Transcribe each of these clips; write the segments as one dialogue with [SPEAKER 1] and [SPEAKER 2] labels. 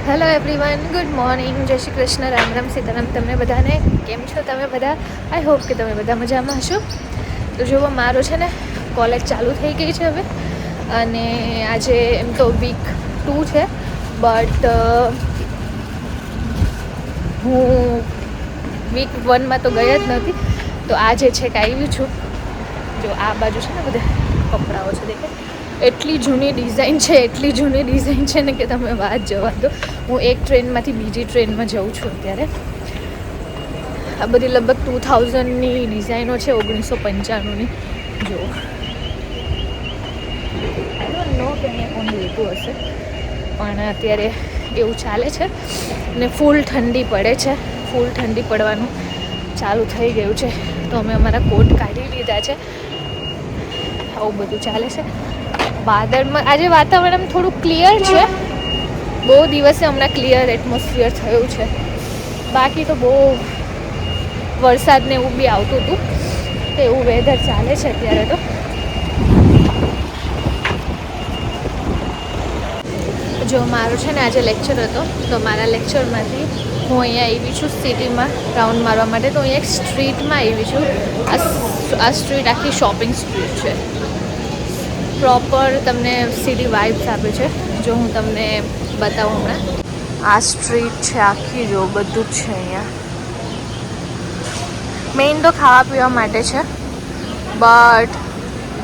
[SPEAKER 1] Hello everyone, good morning, જય શ્રી કૃષ્ણ, રામ રામ, સીતારામ. તમને બધાને કેમ છો? તમે બધા આઈ હોપ કે તમે બધા મજામાં હશો. તો જુઓ, મારો છે ને કોલેજ ચાલુ થઈ ગઈ છે હવે, અને આજે એમ તો વીક 2 છે, બટ હું વીક 1માં તો ગઈ જ નથી. તો આજે છે કે આવી છું. જો આ બાજુ છે ને બધા કપડાઓ છે, દેખાય? એટલી જૂની ડિઝાઇન છે ને કે તમે વાત જવા દો. હું એક ટ્રેનમાંથી બીજી ટ્રેનમાં જઉં છું અત્યારે. આ બધી લગભગ 2000ની ડિઝાઇનો છે, 1995ની. જો આઈ ડોન્ટ નો કે મેં કોણ લીધું હશે, પણ અત્યારે એવું ચાલે છે ને ફૂલ ઠંડી પડે છે. ફૂલ ઠંડી પડવાનું ચાલુ થઈ ગયું છે, તો અમે અમારા કોટ કાઢી લીધા છે. આવું બધું ચાલે છે. વાદળમાં આજે વાતાવરણ થોડું ક્લિયર છે. બહુ દિવસે હમણાં ક્લિયર એટમોસ્ફિયર થયું છે. બાકી તો બહુ વરસાદ ને એવું બી આવતું હતું, તો એવું વેધર ચાલે છે અત્યારે. તો જો મારો છે ને આજે લેક્ચર હતો, તો મારા લેક્ચરમાંથી હું અહીંયા આવી છું સિટીમાં રાઉન્ડ મારવા માટે. તો અહીંયા એક સ્ટ્રીટમાં આવી છું. આ સ્ટ્રીટ આખી શોપિંગ સ્ટ્રીટ છે. પ્રોપર તમને સિટી વાઇબ્સ આપે છે. જો હું તમને બતાવું હમણાં. આ સ્ટ્રીટ છે આખી, જો બધું જ છે અહીંયા. મેઇન તો ખાવા પીવા માટે છે, બટ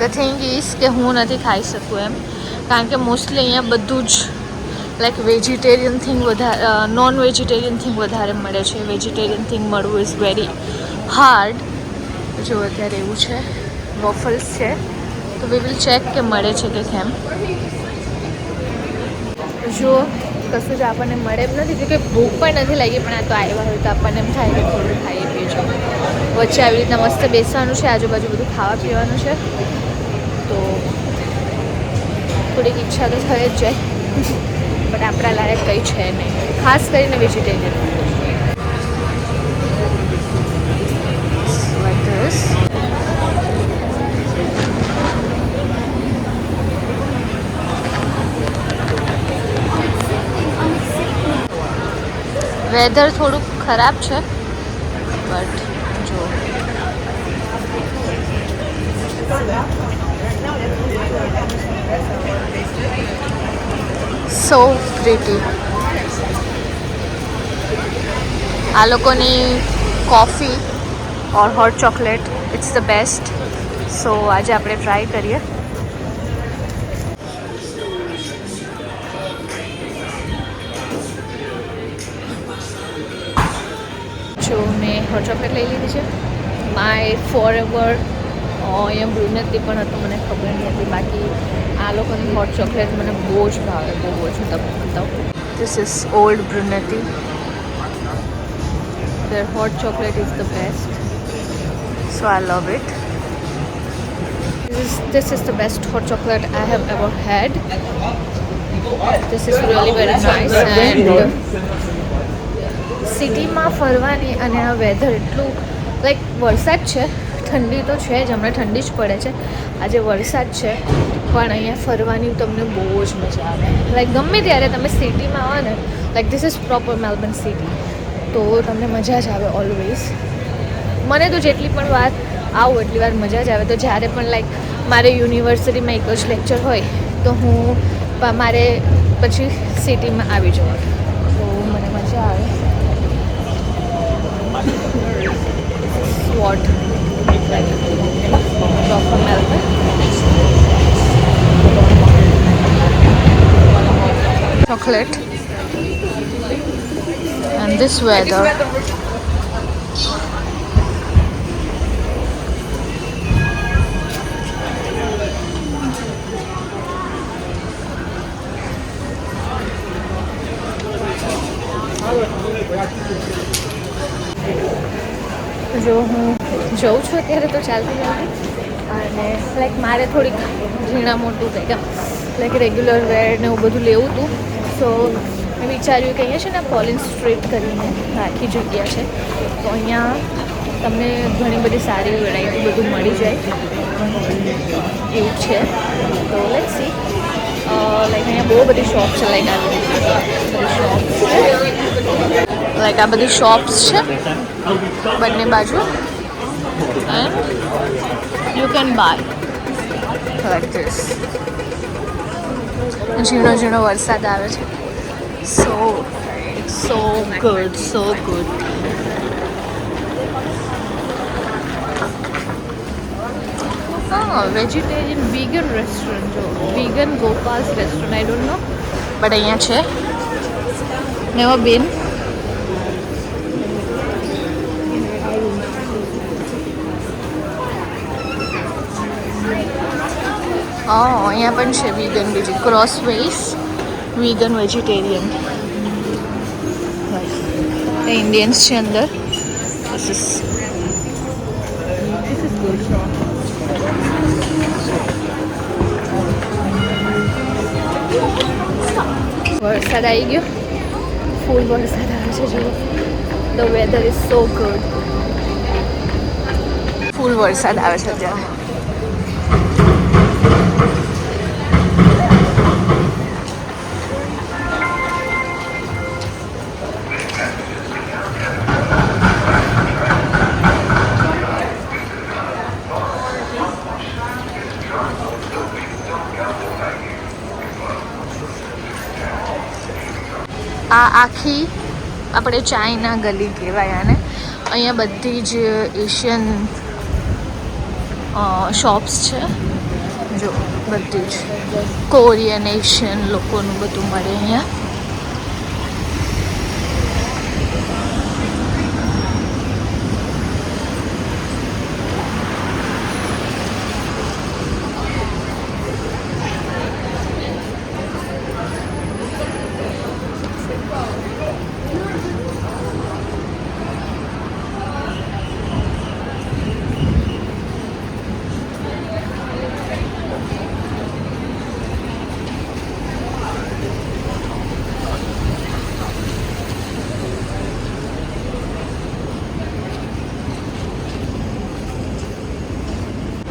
[SPEAKER 1] ધ થિંગ ઇઝ કે હું નથી ખાઈ શકું એમ, કારણ કે મોસ્ટલી અહીંયા બધું જ લાઈક વેજીટેરિયન થિંગ વધારે, નોન વેજીટેરિયન થિંગ વધારે મળે છે. વેજીટેરિયન થિંગ મળવું ઇઝ વેરી હાર્ડ. જો અત્યારે એવું છે. વોફલ્સ છે, તો વી વિલ ચેક કે મળે છે કે કેમ. જો કશું જ આપણને મળે એમ નથી, કે ભૂખ પણ નથી લાગી, પણ આ તો આવ્યા હોય તો આપણને એમ થાય કે થોડું ખાઈ પીશું. વચ્ચે આવી રીતના મસ્ત બેસવાનું છે, આજુબાજુ બધું ખાવા પીવાનું છે, તો થોડીક ઈચ્છા તો થઈ જ જાય, બટ આપણા લાયક કંઈ છે નહીં, ખાસ કરીને વેજીટેરિયન. વેધર થોડુંક ખરાબ છે, બટ જો સો પ્રિટી. આ લોકોની coffee or hot chocolate it's the best. So આજે આપણે ટ્રાય કરીએ. જો મેં હોટ ચોકલેટ લઈ લીધી છે. માય ફોર એવર અહીંયા બ્રુનેતી પણ હતું, મને ખબર નહીં હતી. બાકી આ લોકોની હોટ ચોકલેટ મને બહુ જ ભાવે, બહુ જ. હું તમને બતાવું. This is old Brunetti. their hot chocolate is the best, so I love it. This is the best hot chocolate I have ever had. This is really very nice. And સિટીમાં ફરવાની અને આ વેધર એટલું like વરસાદ છે, ઠંડી તો છે જ, હમણાં ઠંડી જ પડે છે. આજે વરસાદ છે, પણ અહીંયા ફરવાની તમને બહુ જ મજા આવે. લાઈક ગમે ત્યારે તમે સિટીમાં આવો ને, like this is proper Melbourne city, તો તમને મજા જ આવે ઓલવેઝ. મને તો જેટલી પણ વાર આવું એટલી વાર મજા જ આવે. તો જ્યારે પણ લાઈક મારે યુનિવર્સિટીમાં એક જ લેક્ચર હોય, તો હું મારે પછી સિટીમાં આવી જવાનું, તો મને મજા આવે. What proper Melbourne chocolate and this weather. જો હું જઉં છું અત્યારે તો ચાલતી ચાલતી, અને લાઈક મારે થોડીક ઝીણા મોટું કંઈક લાઈક રેગ્યુલર વેર ને એવું બધું લેવું હતું. સો મેં વિચાર્યું કે અહીંયા છે ને પોલિન સ્ટ્રીટ કરીને આખી જગ્યા છે, તો અહીંયા તમને ઘણી બધી સારી વેરાયટી બધું મળી જાય એવું છે. તો લેટ્સ સી. લાઈક અહીંયા બહુ બધી શોપ છે, લાઈક આવી બધી શોપ્સ લાઈક આ બધી શોપ્સ છે બંને બાજુ and you can buy like this. ઝીણો ઝીણો વરસાદ આવે છે. So good, so good. હા, વેજીટેરિયન વીગન રેસ્ટોરન્ટ જો vegan Gopal's restaurant I don't know but અહીંયા છે. Never been. અહીંયા પણ છે વીગન બીજી ક્રોસવેઝ વીગન વેજીટેરિયન. ઇન્ડિયન્સ છે અંદર. વરસાદ આવી ગયો. ફૂલ વરસાદ આવે છે જો. The weather is so good. Full વરસાદ આવે છે અત્યારે. આ આખી આપણે ચાઇના ગલી કહેવાય આને. અહીંયા બધી જ એશિયન શોપ્સ છે જો. બધી જ કોરિયન એશિયન લોકોનું બધું મળે અહીંયા.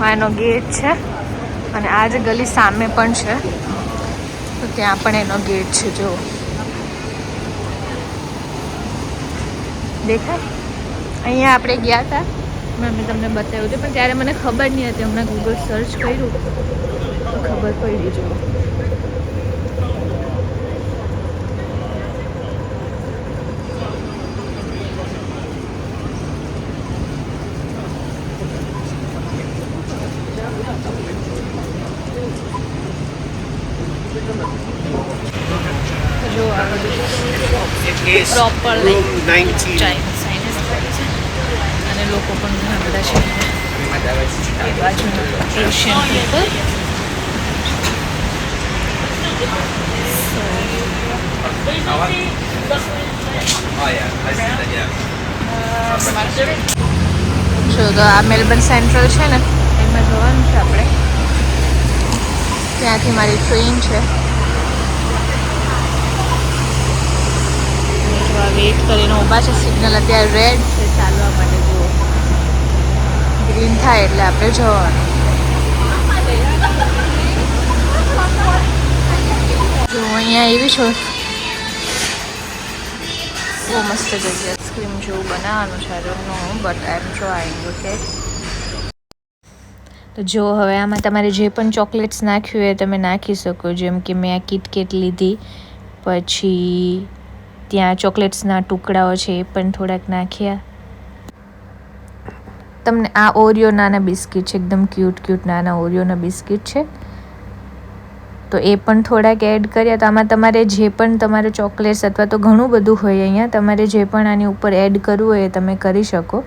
[SPEAKER 1] એનો ગેટ છે અને આ જ ગલી સામે પણ છે તો ત્યાં પણ એનો ગેટ છે જો દેખાય. અહીંયા આપણે ગયા હતા મેં તમને બતાવ્યું હતું પણ ત્યારે મને ખબર નહીં હતી. હમણાં ગૂગલ સર્ચ કર્યું તો ખબર પડી જો. જો આ બધું પ્રોપર ચાઇનીઝ અને લોકો પણ ઘણા બધા છે. એ બાજુ એશિયન પીપલ. જો તો આ મેલબર્ન સેન્ટ્રલ છે ને એમાં જવાનું છે આપણે. ત્યાંથી મારી ટ્રેન છે. વેઇટ કરીને ઊભા છે. સિગ્નલ અત્યારે રેડ છે ચાલવા માટે. જુઓ ગ્રીન થાય એટલે આપણે જવાનું. જો અહીંયા એવી છો બહુ મસ્ત જગ્યા. આઈસ્ક્રીમ જેવું બનાવવાનું છે but I M trying. Okay તો જો હવે આમાં તમારે જે પણ ચોકલેટ્સ નાખ્યું એ તમે નાખી શકો. જેમ કે મેં આ કિટકેટ લીધી, પછી ત્યાં ચોકલેટ્સના ટુકડાઓ છે એ પણ થોડાક નાખ્યા. તમને આ ઓરિયો નાના બિસ્કિટ છે એકદમ ક્યુટ નાના ઓરિયોના બિસ્કિટ છે તો એ પણ થોડાક એડ કર્યા. તો આમાં તમારે જે પણ તમારે ચોકલેટ્સ અથવા તો ઘણું બધું હોય અહીંયા તમારે જે પણ આની ઉપર એડ કરવું હોય એ તમે કરી શકો.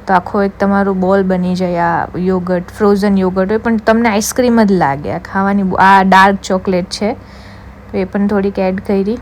[SPEAKER 1] તો આખો એક તમારું બોલ બની જાય. આ યોગર્ટ ફ્રોઝન યોગર્ટ હોય પણ તમને આઈસ્ક્રીમ જ લાગે આ ખાવાની. આ ડાર્ક ચોકલેટ છે તો એ પણ થોડીક એડ કરી.